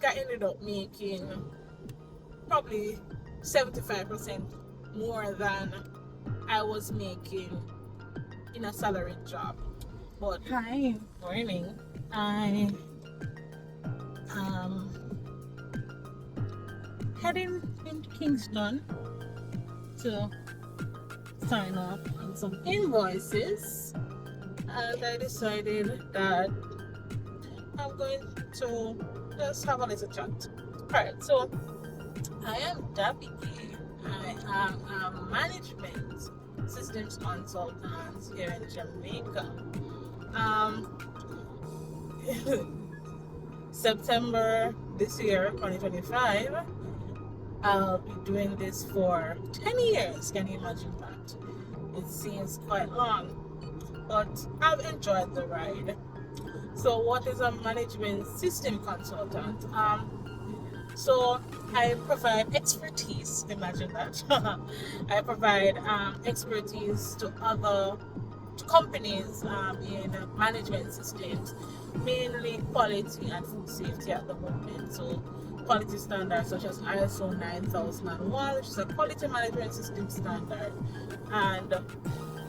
think I ended up making probably 75% more than I was making in a salaried job. But Hi. morning, I heading into Kingston to sign off on some invoices, and I decided that I'm going to just have a little chat. Alright, so I am Davi-Gaye. I am a management systems consultant here in Jamaica. September this year, 2025, I'll be doing this for 10 years. Can you imagine that? It seems quite long, but I've enjoyed the ride. So what is a management system consultant? So I provide expertise, imagine that. I provide expertise to other companies in management systems, mainly quality and food safety at the moment. So quality standards such as ISO 9001, which is a quality management system standard, and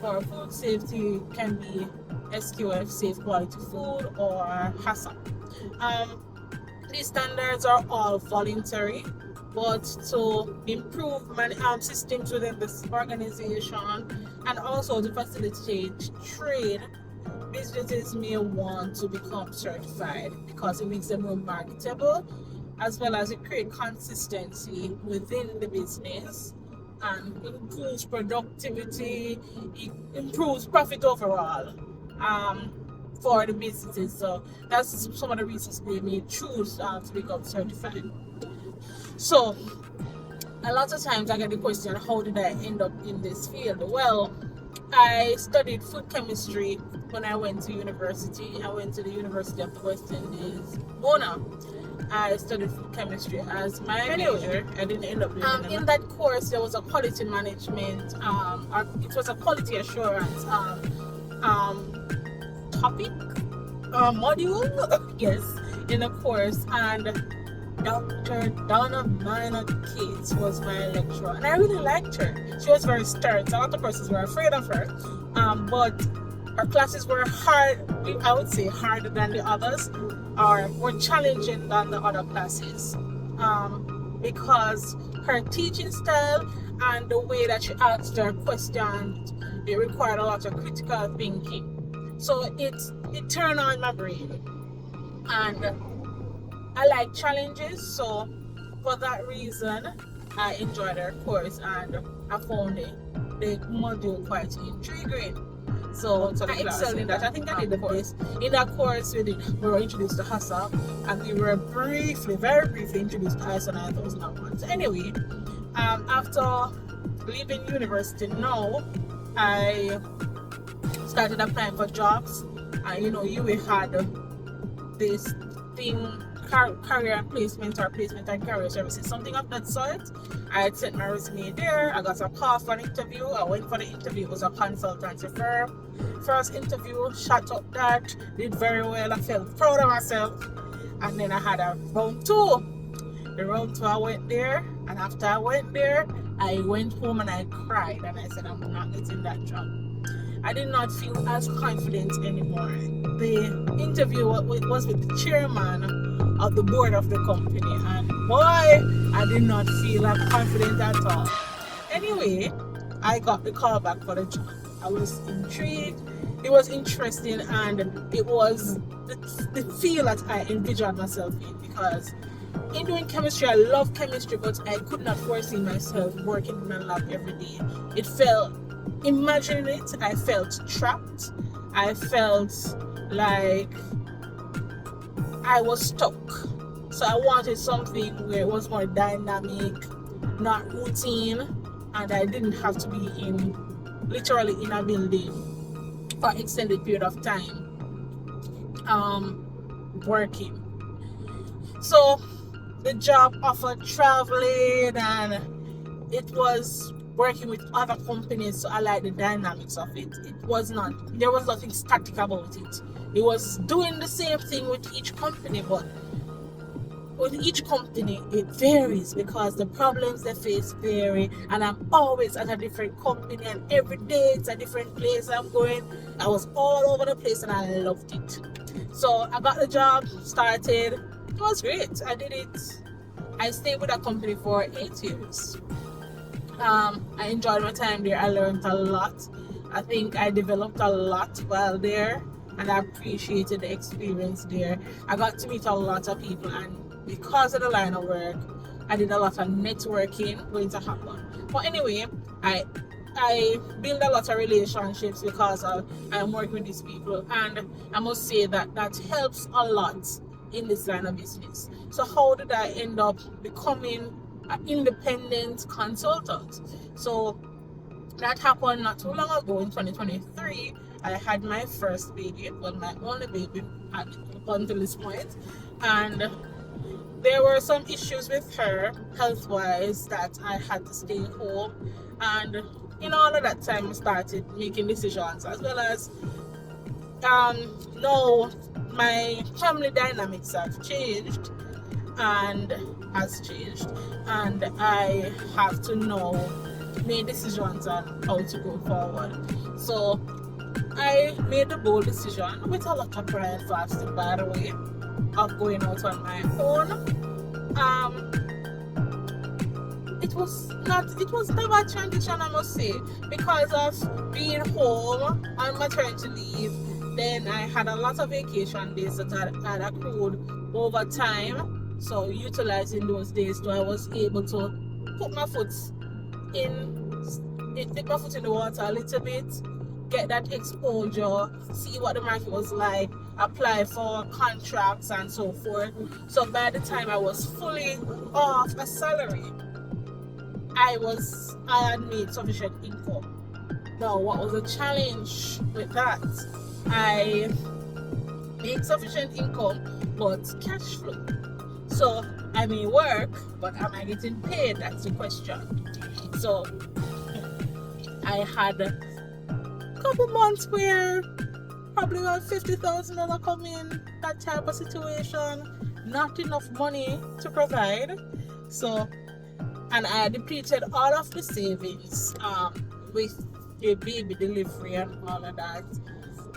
for food safety can be SQF, Safe Quality Food, or HACCP. These standards are all voluntary, but to improve systems within this organization and also to facilitate trade, businesses may want to become certified because it makes them more marketable, as well as it creates consistency within the business and improves productivity, it improves profit overall for the businesses. So that's some of the reasons they may choose to become certified. So a lot of times I get the question, how did I end up in this field? Well, I studied food chemistry when I went to university. I went to the University of the West Indies, Mona. I studied food chemistry as my major. I didn't end up doing in that course there was a quality management, it was a quality assurance topic, module, yes, in the course, and Dr. Donna Minor Cates was my lecturer, and I really liked her. She was very stern, so a lot of persons were afraid of her, but her classes were hard, I would say harder than the others, or more challenging than the other classes, because her teaching style and the way that she asked her questions, it required a lot of critical thinking. So it turned on my brain, and I like challenges, so for that reason I enjoyed her course and I found the module quite intriguing. So I excelled in that. I think I did the best. In that course we were introduced to HACCP, and we were very briefly introduced to ISO 9001. So anyway, after leaving university now, I started applying for jobs, and you had this thing, career and placement, or placement and career services, something of that sort. I had sent my resume there. I got a call for an interview. I went for the interview. It was a consultancy firm. First interview, shut up that, did very well. I felt proud of myself. And then I had a round two. The round two, I went there, and after I went there, I went home and I cried, and I said, I'm not getting that job. I did not feel as confident anymore. The interview was with the chairman of the board of the company, and boy, I did not feel like confident at all. Anyway, I got the call back for the job. I was intrigued. It was interesting, and it was the field that I envisioned myself in, because in doing chemistry, I love chemistry, but I could not foresee myself working in a lab every day. It felt, imagining it, I felt trapped. I felt like I was stuck. So I wanted something where it was more dynamic, not routine, and I didn't have to be literally in a building for an extended period of time working. So the job offered traveling, and it was working with other companies, so I like the dynamics of it. There was nothing static about it. It was doing the same thing with each company, but with each company it varies because the problems they face vary, and I'm always at a different company, and every day it's a different place I'm going. I was all over the place and I loved it. So I got the job, started. It was great. I did it. I stayed with a company for 8 years. I enjoyed my time there. I learned a lot. I think I developed a lot while there, and I appreciated the experience there. I got to meet a lot of people, and because of the line of work, I did a lot of networking going to happen. But anyway, I build a lot of relationships because I'm working with these people, and I must say that helps a lot in this line of business. So how did I end up becoming an independent consultant? So that happened not too long ago in 2023. I had my first baby, well, my only baby up until this point, and there were some issues with her health-wise that I had to stay home. And in all of that time, I started making decisions, as well as now my family dynamics have changed and and I have to now make decisions on how to go forward. So I made the bold decision, with a lot of pride and fasting, by the way, of going out on my own. It was never a transition, I must say, because of being home on maternity leave. Then I had a lot of vacation days that I had accrued over time. So utilizing those days, so I was able to put my foot dip my foot in the water a little bit, get that exposure, see what the market was like, apply for contracts and so forth. So by the time I was fully off a salary, I had made sufficient income. Now, what was the challenge with that? I made sufficient income, but cash flow. So I may work, but am I getting paid? That's the question. So I had a couple months where probably about $50,000 come in, that type of situation, not enough money to provide. So, and I depleted all of the savings with the baby delivery and all of that,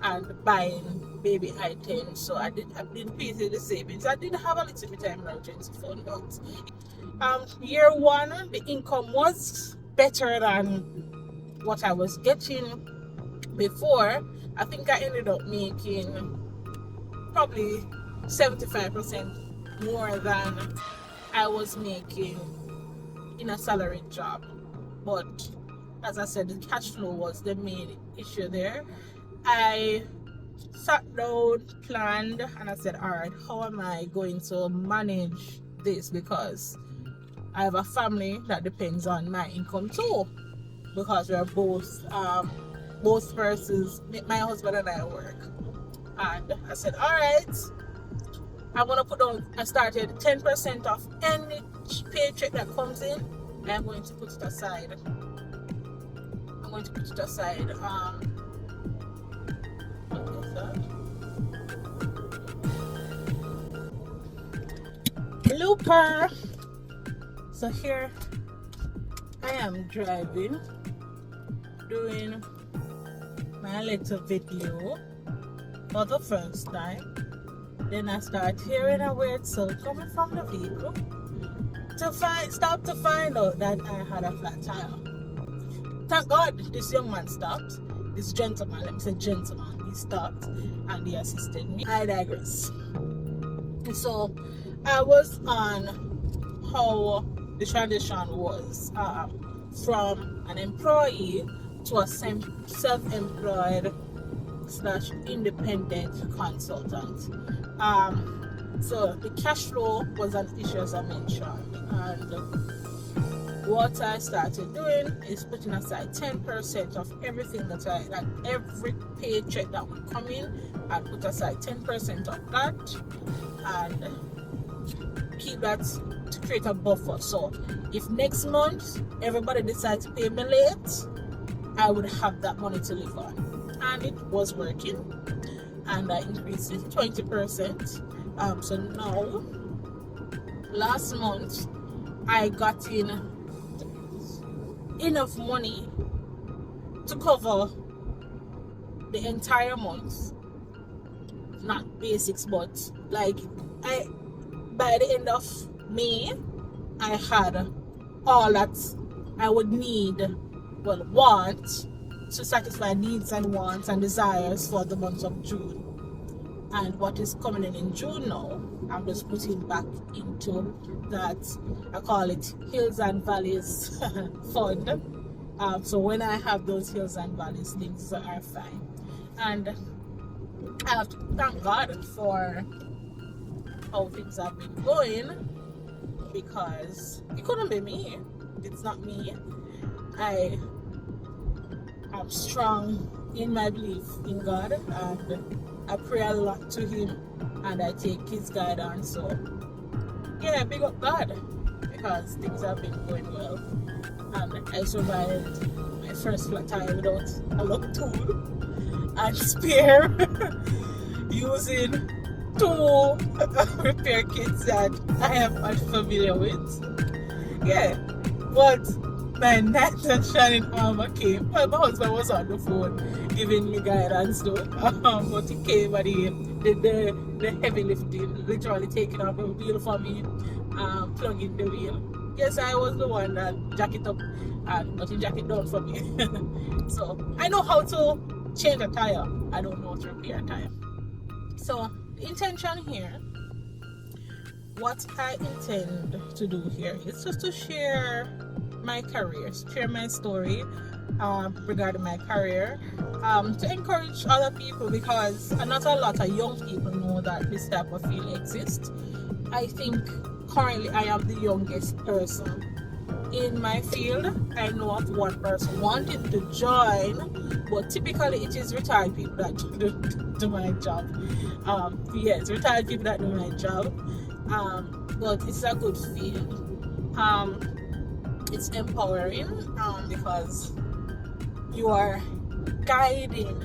and buying baby items. So I depleted the savings. I did have a little bit of emergency fund, but year one the income was better than what I was getting before. I think I ended up making probably 75% more than I was making in a salaried job. But as I said, the cash flow was the main issue there. I sat down, planned, and I said, all right, how am I going to manage this? Because I have a family that depends on my income too, because we're both persons, my husband and I work. And I said, all right, I started 10% of any paycheck that comes in, and I'm going to put it aside. What is that? Blooper. So here I am driving, doing my little video for the first time. Then I start hearing a weird sound coming from the vehicle. Stop to find out that I had a flat tire. Thank God this young man stopped. This gentleman, let me say gentleman, he stopped and he assisted me. I digress. So I was on how the transition was from an employee to a self-employed / independent consultant. So the cash flow was an issue, as I mentioned, and what I started doing is putting aside 10% of everything that every paycheck that would come in. I put aside 10% of that and keep that to create a buffer. So if next month everybody decides to pay me late, I would have that money to live on. And it was working, and I increased it 20%. So now last month I got in enough money to cover the entire month. Not basics, but like by the end of May, I had all that I would need, well, want to satisfy needs and wants and desires for the month of June. And what is coming in June now, I'm just putting back into that, I call it Hills and Valleys fund. So when I have those hills and valleys, things are fine. And I have to thank God for how things have been going, because it couldn't be me. It's not me. I am strong in my belief in God, and I pray a lot to Him, and I take His guidance. So yeah, big up God, because things have been going well, and I survived my first flat tire without a lug tool and spare using two repair kits that I am unfamiliar with. Yeah, but my knight and shining armor came. Well, my husband was on the phone giving me guidance though, but he came and he did the heavy lifting, literally taking off the wheel for me, plugging the wheel. Yes, I was the one that jack it up and not jack it down for me. So I know how to change a tire, I don't know how to repair a tire. So the intention here, what I intend to do here is just to share my career, share my story regarding my career, to encourage other people, because not a lot of young people know that this type of field exists. I think currently I am the youngest person in my field. I know of one person wanting to join, but typically it is retired people that do my job. Yes, retired people that do my job. But it's a good field. It's empowering because you are guiding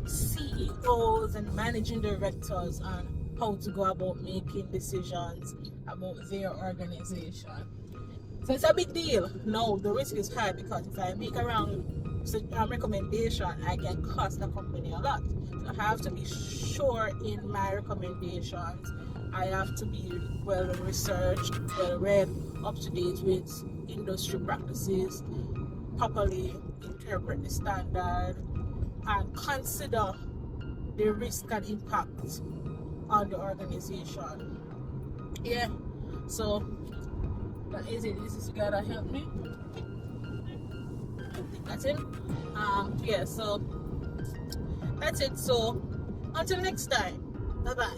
CEOs and managing directors on how to go about making decisions about their organization. So it's a big deal. No, the risk is high, because if I make a wrong recommendation, I can cost the company a lot. So I have to be sure in my recommendations. I have to be well researched, well read, up to date with industry practices, properly interpret the standard, and consider the risk and impact on the organization. Yeah, so that is it. This is God that helped me. I think that's it. Yeah, so that's it. So until next time, bye bye.